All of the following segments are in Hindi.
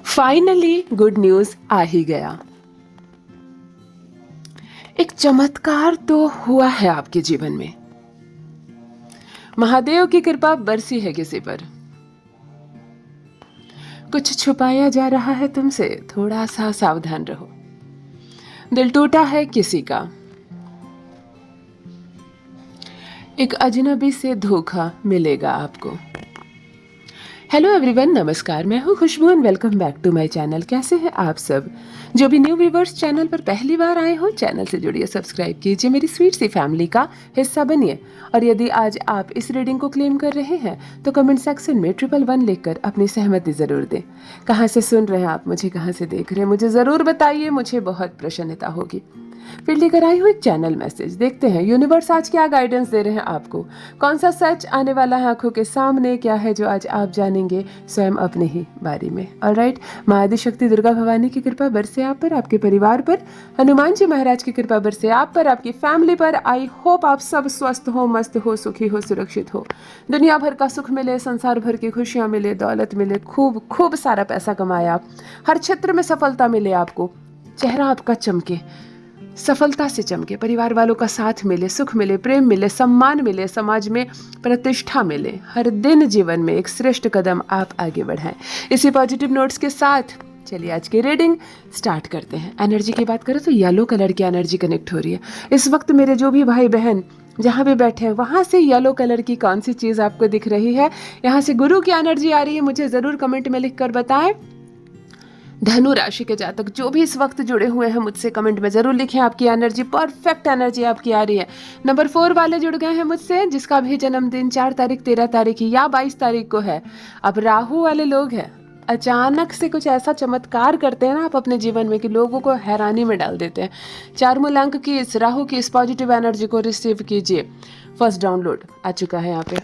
फाइनली गुड न्यूज आ ही गया। एक चमत्कार तो हुआ है आपके जीवन में। महादेव की कृपा बरसी है किसी पर। कुछ छुपाया जा रहा है तुमसे, थोड़ा सा सावधान रहो। दिल टूटा है किसी का, एक अजनबी से धोखा मिलेगा आपको। हेलो एवरीवन, नमस्कार। मैं हूं Khushboo and welcome back to my channel. कैसे हैं आप सब? जो भी न्यू व्यूवर्स चैनल पर पहली बार आए हो, चैनल से जुड़िए, सब्सक्राइब कीजिए, मेरी स्वीट सी फैमिली का हिस्सा बनिए। और यदि आज आप इस रीडिंग को क्लेम कर रहे हैं तो कमेंट सेक्शन में 111 लिखकर अपनी सहमति जरूर दें। कहाँ से सुन रहे हैं आप मुझे, कहाँ से देख रहे हैं, मुझे जरूर बताइए, मुझे बहुत प्रसन्नता होगी। फिर लेकर आई हूँ एक चैनल मैसेज। देखते हैं यूनिवर्स आज क्या गाइडेंस दे रहे हैं आपको। कौन सा सच आने वाला है आंखों के सामने, क्या है जो आज आप जानेंगे स्वयं अपने ही बारे में। ऑलराइट। माँ आदिशक्ति दुर्गा भवानी की कृपा बरसे आप पर, आपके परिवार पर। हनुमान जी महाराज की कृपा बरसे आप पर, आपकी फैमिली पर। आई होप आप सब स्वस्थ हो, मस्त हो, सुखी हो, सुरक्षित हो। दुनिया भर का सुख मिले, संसार भर की खुशियां मिले, दौलत मिले, खूब खूब सारा पैसा कमाए आप, हर क्षेत्र में सफलता मिले आपको, चेहरा आपका चमके, सफलता से चमके, परिवार वालों का साथ मिले, सुख मिले, प्रेम मिले, सम्मान मिले, समाज में प्रतिष्ठा मिले, हर दिन जीवन में एक श्रेष्ठ कदम आप आगे बढ़ाएं। इसी पॉजिटिव नोट्स के साथ चलिए आज की रीडिंग स्टार्ट करते हैं। एनर्जी की बात करें तो येलो कलर की एनर्जी कनेक्ट हो रही है इस वक्त। मेरे जो भी भाई बहन जहाँ भी बैठे हैं वहाँ से येलो कलर की कौन सी चीज़ आपको दिख रही है? यहाँ से गुरु की एनर्जी आ रही है, मुझे ज़रूर कमेंट में लिख कर बताएं। धनु राशि के जातक जो भी इस वक्त जुड़े हुए हैं मुझसे कमेंट में जरूर लिखें आपकी एनर्जी, परफेक्ट एनर्जी आपकी आ रही है। नंबर 4 वाले जुड़ गए हैं मुझसे, जिसका भी जन्मदिन 4 तारीख, 13 तारीख या 22 तारीख को है। अब राहु वाले लोग हैं, अचानक से कुछ ऐसा चमत्कार करते हैं ना आप अपने जीवन में कि लोगों को हैरानी में डाल देते हैं। 4 मूलांक की इस राहु की इस पॉजिटिव एनर्जी को रिसीव कीजिए। फर्स्ट डाउनलोड आ चुका है यहाँ पे।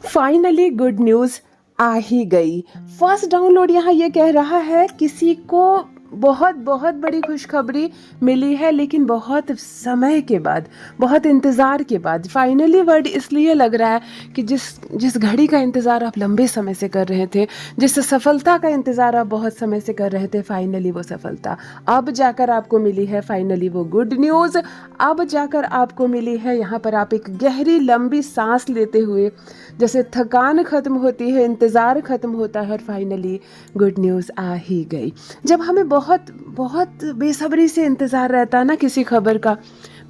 फाइनली गुड न्यूज आ ही गई। फर्स्ट डाउनलोड यहाँ ये कह रहा है किसी को बहुत बहुत बड़ी खुशखबरी मिली है, लेकिन बहुत समय के बाद, बहुत इंतज़ार के बाद। फाइनली वर्ड इसलिए लग रहा है कि जिस घड़ी का इंतज़ार आप लंबे समय से कर रहे थे, जिस सफलता का इंतज़ार आप बहुत समय से कर रहे थे, फाइनली वो सफलता अब जाकर आपको मिली है। फाइनली वो गुड न्यूज़ अब जाकर आपको मिली है। यहाँ पर आप एक गहरी लंबी सांस लेते हुए, जैसे थकान खत्म होती है, इंतज़ार खत्म होता है और फाइनली गुड न्यूज़ आ ही गई। जब हमें बहुत बहुत बेसब्री से इंतज़ार रहता है ना किसी खबर का,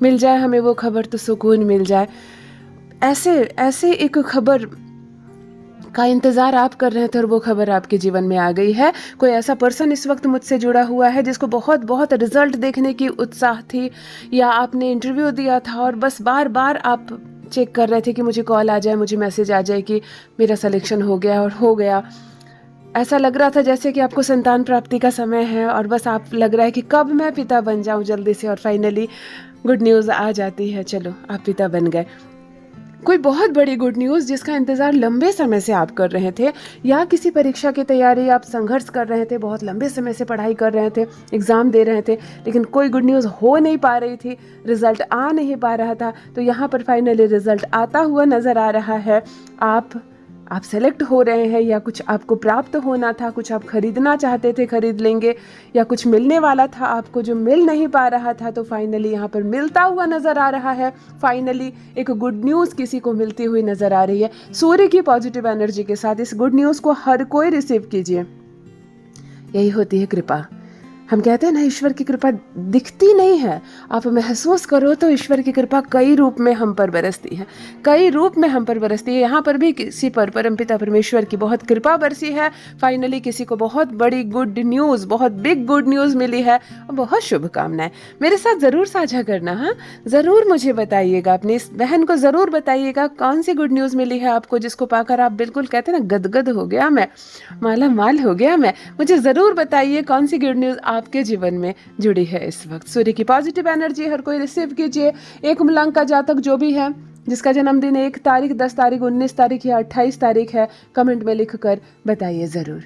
मिल जाए हमें वो खबर तो सुकून मिल जाए। ऐसे एक खबर का इंतज़ार आप कर रहे थे और वो खबर आपके जीवन में आ गई है। कोई ऐसा पर्सन इस वक्त मुझसे जुड़ा हुआ है जिसको बहुत बहुत रिजल्ट देखने की उत्साह थी, या आपने इंटरव्यू दिया था और बस बार बार आप चेक कर रहे थे कि मुझे कॉल आ जाए, मुझे मैसेज आ जाए कि मेरा सिलेक्शन हो गया, और हो गया। ऐसा लग रहा था जैसे कि आपको संतान प्राप्ति का समय है और बस आप लग रहा है कि कब मैं पिता बन जाऊं जल्दी से, और फाइनली गुड न्यूज़ आ जाती है, चलो आप पिता बन गए। कोई बहुत बड़ी गुड न्यूज़ जिसका इंतज़ार लंबे समय से आप कर रहे थे, या किसी परीक्षा की तैयारी आप संघर्ष कर रहे थे, बहुत लंबे समय से पढ़ाई कर रहे थे, एग्ज़ाम दे रहे थे, लेकिन कोई गुड न्यूज़ हो नहीं पा रही थी, रिज़ल्ट आ नहीं पा रहा था। तो यहाँ पर फाइनली रिज़ल्ट आता हुआ नज़र आ रहा है। आप सेलेक्ट हो रहे हैं, या कुछ आपको प्राप्त होना था, कुछ आप खरीदना चाहते थे, खरीद लेंगे, या कुछ मिलने वाला था आपको जो मिल नहीं पा रहा था, तो फाइनली यहाँ पर मिलता हुआ नज़र आ रहा है। फाइनली एक गुड न्यूज़ किसी को मिलती हुई नज़र आ रही है। सूर्य की पॉजिटिव एनर्जी के साथ इस गुड न्यूज़ को हर कोई रिसीव कीजिए। यही होती है कृपा। हम कहते हैं ना, ईश्वर की कृपा दिखती नहीं है, आप महसूस करो तो ईश्वर की कृपा कई रूप में हम पर बरसती है, कई रूप में हम पर बरसती है। यहाँ पर भी किसी पर परमपिता परमेश्वर की बहुत कृपा बरसी है। फाइनली किसी को बहुत बड़ी गुड न्यूज़, बहुत बिग गुड न्यूज़ मिली है, और बहुत शुभकामनाएं। मेरे साथ ज़रूर साझा करना, हाँ ज़रूर मुझे बताइएगा, अपनी इस बहन को ज़रूर बताइएगा कौन सी गुड न्यूज़ मिली है आपको, जिसको पाकर आप बिल्कुल कहते हैं ना, गदगद हो गया मैं, माला माल हो गया मैं। मुझे ज़रूर बताइए कौन सी गुड न्यूज़ आपके जीवन में जुड़ी है इस वक्त। सूर्य की पॉजिटिव एनर्जी हर कोई रिसीव कीजिए। 1 मूलांक का जातक जो भी है, जिसका जन्मदिन 1 तारीख, 10 तारीख, 19 तारीख या 28 तारीख है, कमेंट में लिखकर बताइए ज़रूर।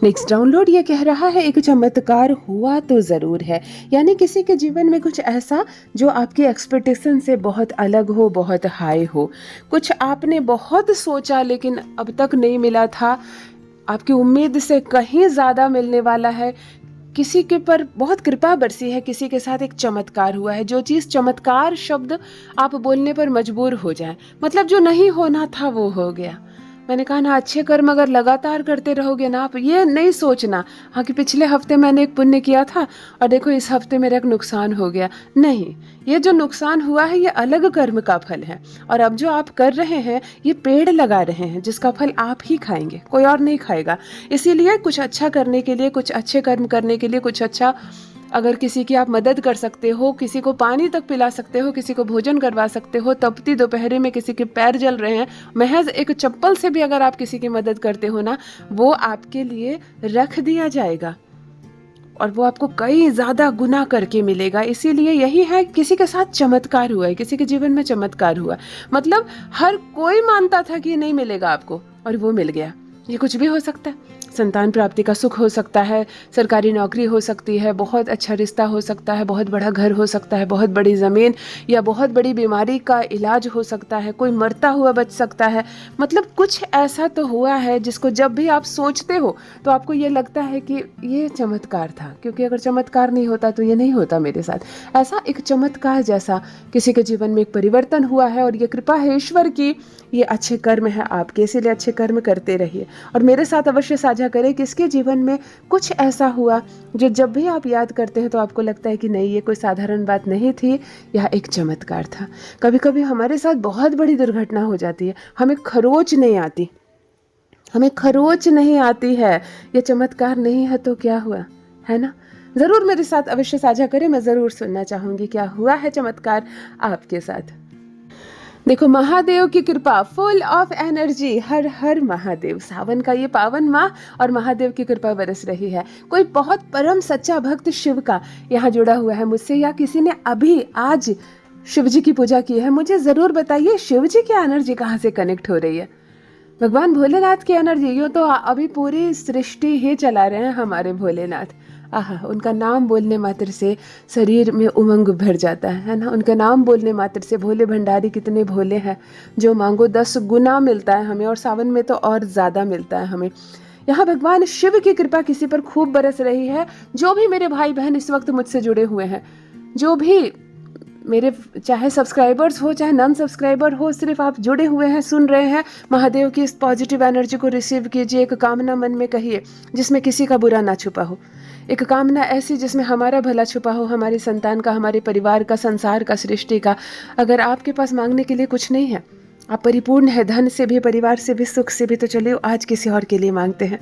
नेक्स्ट डाउनलोड ये कह रहा है एक चमत्कार हुआ तो ज़रूर है, यानी किसी के जीवन में कुछ ऐसा जो आपकी एक्सपेक्टेशन से बहुत अलग हो, बहुत हाई हो। कुछ आपने बहुत सोचा लेकिन अब तक नहीं मिला था, आपकी उम्मीद से कहीं ज़्यादा मिलने वाला है। किसी के पर बहुत कृपा बरसी है, किसी के साथ एक चमत्कार हुआ है। जो चीज़ चमत्कार शब्द आप बोलने पर मजबूर हो जाए, मतलब जो नहीं होना था वो हो गया। मैंने कहा ना, अच्छे कर्म अगर लगातार करते रहोगे ना, आप ये नहीं सोचना हाँ कि पिछले हफ्ते मैंने एक पुण्य किया था और देखो इस हफ्ते मेरा एक नुकसान हो गया। नहीं, ये जो नुकसान हुआ है ये अलग कर्म का फल है, और अब जो आप कर रहे हैं ये पेड़ लगा रहे हैं जिसका फल आप ही खाएंगे, कोई और नहीं खाएगा। इसीलिए कुछ अच्छा करने के लिए, कुछ अच्छे कर्म करने के लिए, कुछ अच्छा, अगर किसी की आप मदद कर सकते हो, किसी को पानी तक पिला सकते हो, किसी को भोजन करवा सकते हो, तपती दोपहरी में किसी के पैर जल रहे हैं, महज एक चप्पल से भी अगर आप किसी की मदद करते हो ना, वो आपके लिए रख दिया जाएगा और वो आपको कई ज़्यादा गुना करके मिलेगा। इसीलिए यही है, किसी के साथ चमत्कार हुआ है, किसी के जीवन में चमत्कार हुआ, मतलब हर कोई मानता था कि नहीं मिलेगा आपको और वो मिल गया। ये कुछ भी हो सकता है, संतान प्राप्ति का सुख हो सकता है, सरकारी नौकरी हो सकती है, बहुत अच्छा रिश्ता हो सकता है, बहुत बड़ा घर हो सकता है, बहुत बड़ी ज़मीन, या बहुत बड़ी बीमारी का इलाज हो सकता है, कोई मरता हुआ बच सकता है। मतलब कुछ ऐसा तो हुआ है जिसको जब भी आप सोचते हो तो आपको ये लगता है कि ये चमत्कार था, क्योंकि अगर चमत्कार नहीं होता तो ये नहीं होता मेरे साथ। ऐसा एक चमत्कार जैसा किसी के जीवन में एक परिवर्तन हुआ है, और ये कृपा है ईश्वर की, ये अच्छे कर्म है आपके, इसीलिए अच्छे कर्म करते रहिए और मेरे साथ अवश्य साझा करें कि इसके जीवन में कुछ ऐसा हुआ जो जब भी आप याद करते हैं तो आपको लगता है कि नहीं, ये कोई साधारण बात नहीं थी, यह एक चमत्कार था। कभी कभी हमारे साथ बहुत बड़ी दुर्घटना हो जाती है, हमें खरोच नहीं आती, हमें खरोच नहीं आती है, ये चमत्कार नहीं है तो क्या हुआ, है ना? ज़रूर मेरे साथ अवश्य साझा करें, मैं ज़रूर सुनना चाहूँगी क्या हुआ है चमत्कार आपके साथ। देखो, महादेव की कृपा, फुल ऑफ एनर्जी, हर हर महादेव। सावन का ये पावन माह और महादेव की कृपा बरस रही है। कोई बहुत परम सच्चा भक्त शिव का यहाँ जुड़ा हुआ है मुझसे, या किसी ने अभी आज शिव जी की पूजा की है, मुझे ज़रूर बताइए शिव जी की एनर्जी कहाँ से कनेक्ट हो रही है। भगवान भोलेनाथ की एनर्जी, यूँ तो अभी पूरी सृष्टि ही चला रहे हैं हमारे भोलेनाथ। आहा, उनका नाम बोलने मात्र से शरीर में उमंग भर जाता है ना? उनका नाम बोलने मात्र से, भोले भंडारी कितने भोले हैं, जो मांगो 10 गुना मिलता है हमें, और सावन में तो और ज़्यादा मिलता है हमें। यहाँ भगवान शिव की कृपा किसी पर खूब बरस रही है। जो भी मेरे भाई बहन इस वक्त मुझसे जुड़े हुए हैं, जो भी मेरे चाहे सब्सक्राइबर्स हो चाहे नॉन सब्सक्राइबर हो, सिर्फ आप जुड़े हुए हैं, सुन रहे हैं, महादेव की इस पॉजिटिव एनर्जी को रिसीव कीजिए। एक कामना मन में कहिए जिसमें किसी का बुरा ना छुपा हो, एक कामना ऐसी जिसमें हमारा भला छुपा हो, हमारी संतान का, हमारे परिवार का, संसार का, सृष्टि का। अगर आपके पास मांगने के लिए कुछ नहीं है, आप परिपूर्ण है धन से भी, परिवार से भी, सुख से भी, तो चलिए आज किसी और के लिए मांगते हैं।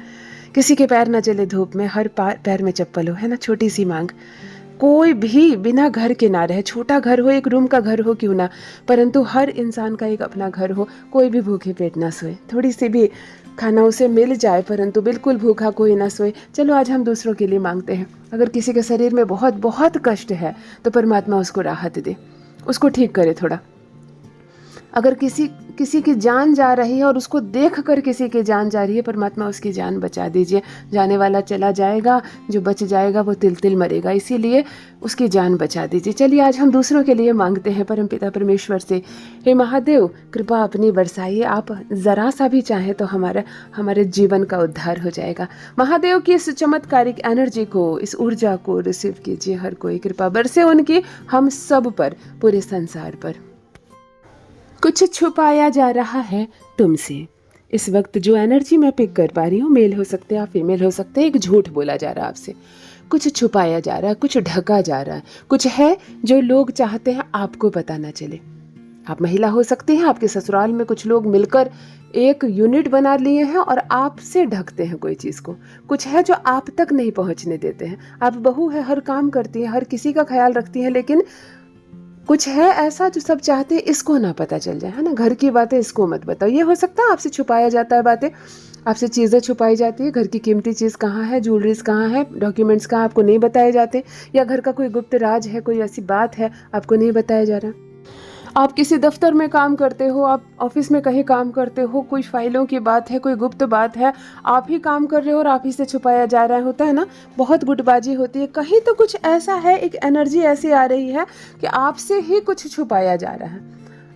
किसी के पैर ना जले धूप में, हर पैर में चप्पल हो, है ना? छोटी सी मांग, कोई भी बिना घर के ना रहे, छोटा घर हो, एक रूम का घर हो क्यों ना, परंतु हर इंसान का एक अपना घर हो, कोई भी भूखे पेट ना सोए, थोड़ी सी भी खाना उसे मिल जाए परंतु बिल्कुल भूखा कोई ना सोए। चलो आज हम दूसरों के लिए मांगते हैं। अगर किसी के शरीर में बहुत बहुत कष्ट है तो परमात्मा उसको राहत दे, उसको ठीक करे थोड़ा। अगर किसी की जान जा रही है और उसको देख कर किसी की जान जा रही है, परमात्मा उसकी जान बचा दीजिए। जाने वाला चला जाएगा, जो बच जाएगा वो तिल तिल मरेगा, इसीलिए उसकी जान बचा दीजिए। चलिए आज हम दूसरों के लिए मांगते हैं परमपिता परमेश्वर से, हे महादेव कृपा अपनी बरसाइए। आप ज़रा सा भी चाहें तो हमारे जीवन का उद्धार हो जाएगा। महादेव की इस चमत्कारिक एनर्जी को, इस ऊर्जा को रिसीव कीजिए। हर कोई कृपा बरसे उनकी हम सब पर, पूरे संसार पर। कुछ छुपाया जा रहा है तुमसे। इस वक्त जो एनर्जी मैं पिक कर पा रही हूँ, मेल हो सकते हैं, फीमेल हो सकते हैं, एक झूठ बोला जा रहा है आपसे, कुछ छुपाया जा रहा है, कुछ ढका जा रहा है, कुछ है जो लोग चाहते हैं आपको पता ना चले। आप महिला हो सकती हैं, आपके ससुराल में कुछ लोग मिलकर एक यूनिट बना लिए हैं और आपसे ढकते हैं कोई चीज़ को। कुछ है जो आप तक नहीं पहुँचने देते हैं। आप बहू है, हर काम करती हैं, हर किसी का ख्याल रखती हैं, लेकिन कुछ है ऐसा जो सब चाहते हैं इसको ना पता चल जाए, है ना? घर की बातें इसको मत बताओ। ये हो सकता है आपसे छुपाया जाता है बातें, आपसे चीज़ें छुपाई जाती है। घर की कीमती चीज़ कहाँ है, ज्वेलरीज कहाँ है, डॉक्यूमेंट्स कहाँ आपको नहीं बताए जाते, या घर का कोई गुप्त राज है, कोई ऐसी बात है आपको नहीं बताया जा रहा। आप किसी दफ्तर में काम करते हो, आप ऑफिस में कहीं काम करते हो, कोई फाइलों की बात है, कोई गुप्त बात है, आप ही काम कर रहे हो और आप ही से छुपाया जा रहा है, होता है ना? बहुत गुटबाजी होती है। कहीं तो कुछ ऐसा है, एक एनर्जी ऐसी आ रही है कि आपसे ही कुछ छुपाया जा रहा है।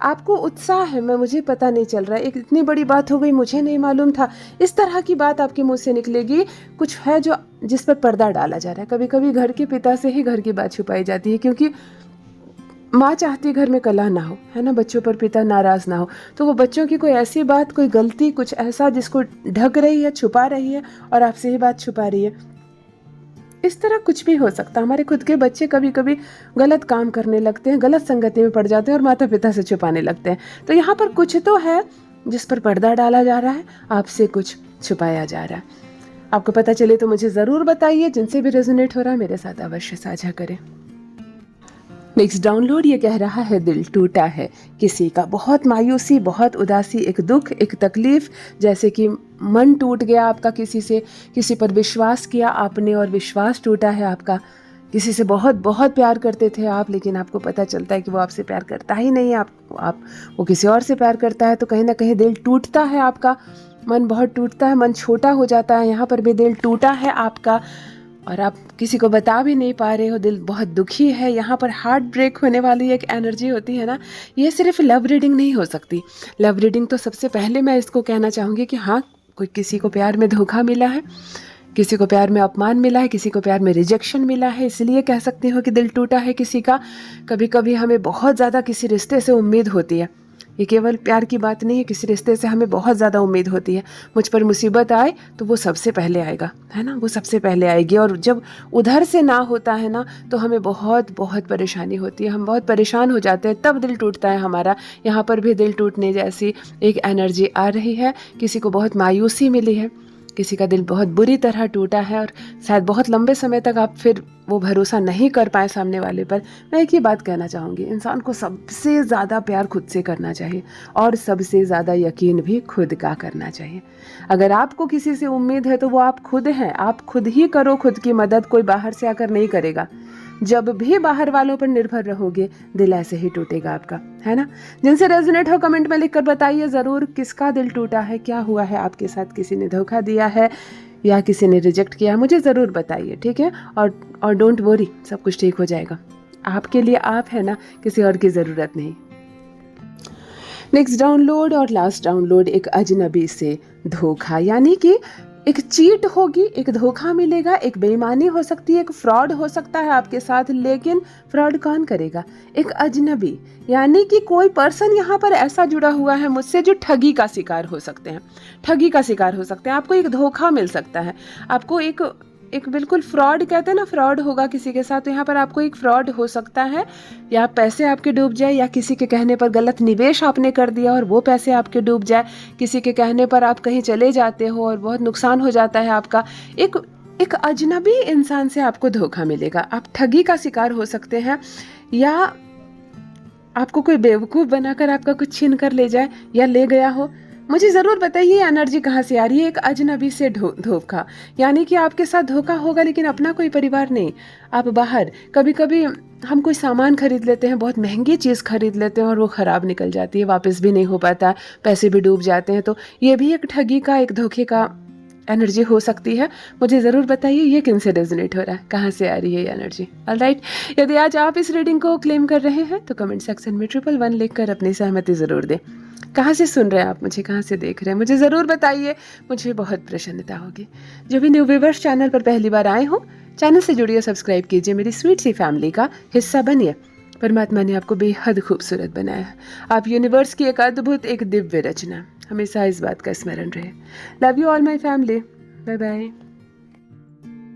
आपको उत्साह है, मुझे पता नहीं चल रहा है, एक इतनी बड़ी बात हो गई, मुझे नहीं मालूम था, इस तरह की बात आपके मुंह से निकलेगी। कुछ है जो जिस पर पर्दा डाला जा रहा है। कभी कभी घर के पिता से ही घर की बात छुपाई जाती है, क्योंकि माँ चाहती है घर में कलह ना हो, है ना, बच्चों पर पिता नाराज़ ना हो, तो वो बच्चों की कोई ऐसी बात, कोई गलती, कुछ ऐसा जिसको ढक रही है, छुपा रही है और आपसे ही बात छुपा रही है। इस तरह कुछ भी हो सकता है। हमारे खुद के बच्चे कभी कभी गलत काम करने लगते हैं, गलत संगति में पड़ जाते हैं और माता पिता से छुपाने लगते हैं। तो यहाँ पर कुछ तो है जिस पर पर्दा डाला जा रहा है, आपसे कुछ छुपाया जा रहा है। आपको पता चले तो मुझे ज़रूर बताइए। जिनसे भी रेजोनेट हो रहा है मेरे साथ अवश्य साझा करें। नेक्स्ट डाउनलोड ये कह रहा है, दिल टूटा है किसी का, बहुत मायूसी, बहुत उदासी, एक दुख, एक तकलीफ, जैसे कि मन टूट गया आपका किसी से, किसी पर विश्वास किया आपने और विश्वास टूटा है आपका। किसी से बहुत बहुत प्यार करते थे आप, लेकिन आपको पता चलता है कि वो आपसे प्यार करता ही नहीं है, आप वो किसी और से प्यार करता है। तो कहीं ना कहीं दिल टूटता है आपका, मन बहुत टूटता है, मन छोटा हो जाता है। यहाँ पर भी दिल टूटा है आपका और आप किसी को बता भी नहीं पा रहे हो, दिल बहुत दुखी है। यहाँ पर हार्ट ब्रेक होने वाली एक एनर्जी होती है ना, ये सिर्फ लव रीडिंग नहीं हो सकती। लव रीडिंग तो सबसे पहले मैं इसको कहना चाहूँगी कि हाँ, कोई किसी को प्यार में धोखा मिला है, किसी को प्यार में अपमान मिला है, किसी को प्यार में रिजेक्शन मिला है, इसलिए कह सकती हूँ कि दिल टूटा है किसी का। कभी कभी हमें बहुत ज़्यादा किसी रिश्ते से उम्मीद होती है, ये केवल प्यार की बात नहीं है, किसी रिश्ते से हमें बहुत ज़्यादा उम्मीद होती है। मुझ पर मुसीबत आए तो वो सबसे पहले आएगा, है ना, वो सबसे पहले आएगी। और जब उधर से ना होता है ना, तो हमें बहुत बहुत परेशानी होती है, हम बहुत परेशान हो जाते हैं, तब दिल टूटता है हमारा। यहाँ पर भी दिल टूटने जैसी एक एनर्जी आ रही है। किसी को बहुत मायूसी मिली है, किसी का दिल बहुत बुरी तरह टूटा है और शायद बहुत लंबे समय तक आप फिर वो भरोसा नहीं कर पाए सामने वाले पर। मैं एक ही बात कहना चाहूँगी, इंसान को सबसे ज़्यादा प्यार खुद से करना चाहिए और सबसे ज़्यादा यकीन भी खुद का करना चाहिए। अगर आपको किसी से उम्मीद है तो वो आप खुद हैं, आप खुद ही करो खुद की मदद, कोई बाहर से आकर नहीं करेगा। जब भी बाहर वालों पर निर्भर रहोगे, दिल ऐसे ही टूटेगा आपका, है ना। जिनसे रेजोनेट हो कमेंट में लिखकर बताइए ज़रूर, किसका दिल टूटा है, क्या हुआ है आपके साथ, किसी ने धोखा दिया है या किसी ने रिजेक्ट किया, मुझे ज़रूर बताइए, ठीक है। और डोंट वरी, सब कुछ ठीक हो जाएगा। आपके लिए आप है ना, किसी और की ज़रूरत नहीं। नेक्स्ट डाउनलोड और लास्ट डाउनलोड, एक अजनबी से धोखा, यानी कि एक चीट होगी, एक धोखा मिलेगा, एक बेईमानी हो सकती है, एक फ्रॉड हो सकता है आपके साथ। लेकिन फ्रॉड कौन करेगा? एक अजनबी, यानी कि कोई पर्सन यहाँ पर ऐसा जुड़ा हुआ है मुझसे जो ठगी का शिकार हो सकते हैं, ठगी का शिकार हो सकते हैं। आपको एक धोखा मिल सकता है, आपको एक बिल्कुल फ्रॉड कहते हैं ना, फ्रॉड होगा किसी के साथ। तो यहाँ पर आपको एक फ्रॉड हो सकता है, या पैसे आपके डूब जाए, या किसी के कहने पर गलत निवेश आपने कर दिया और वो पैसे आपके डूब जाए, किसी के कहने पर आप कहीं चले जाते हो और बहुत नुकसान हो जाता है आपका। एक अजनबी इंसान से आपको धोखा मिलेगा, आप ठगी का शिकार हो सकते हैं, या आपको कोई बेवकूफ़ बनाकर आपका कुछ छीन कर ले जाए या ले गया हो। मुझे ज़रूर बताइए एनर्जी कहाँ से आ रही है। एक अजनबी से धोखा, यानी कि आपके साथ धोखा होगा लेकिन अपना कोई परिवार नहीं। आप बाहर, कभी कभी हम कोई सामान खरीद लेते हैं, बहुत महंगी चीज़ खरीद लेते हैं और वो ख़राब निकल जाती है, वापस भी नहीं हो पाता, पैसे भी डूब जाते हैं। तो ये भी एक ठगी का, एक धोखे का एनर्जी हो सकती है। मुझे ज़रूर बताइए ये किन से रेजोनेट हो रहा है, कहाँ से आ रही है ये एनर्जी। ऑलराइट, यदि आज आप इस रीडिंग को क्लेम कर रहे हैं तो कमेंट सेक्शन में 111 लिखकर अपनी सहमति ज़रूर दें। कहाँ से सुन रहे हैं आप मुझे, कहाँ से देख रहे हैं, मुझे ज़रूर बताइए, मुझे बहुत प्रसन्नता होगी। जो भी न्यू व्यूअर्स चैनल पर पहली बार आए हो, चैनल से जुड़िए, सब्सक्राइब कीजिए, मेरी स्वीट सी फैमिली का हिस्सा बनिए। परमात्मा ने आपको बेहद खूबसूरत बनाया है, आप यूनिवर्स की एक अद्भुत, एक दिव्य रचना। हमेशा इस बात का स्मरण रहे। Love you all my family, bye bye.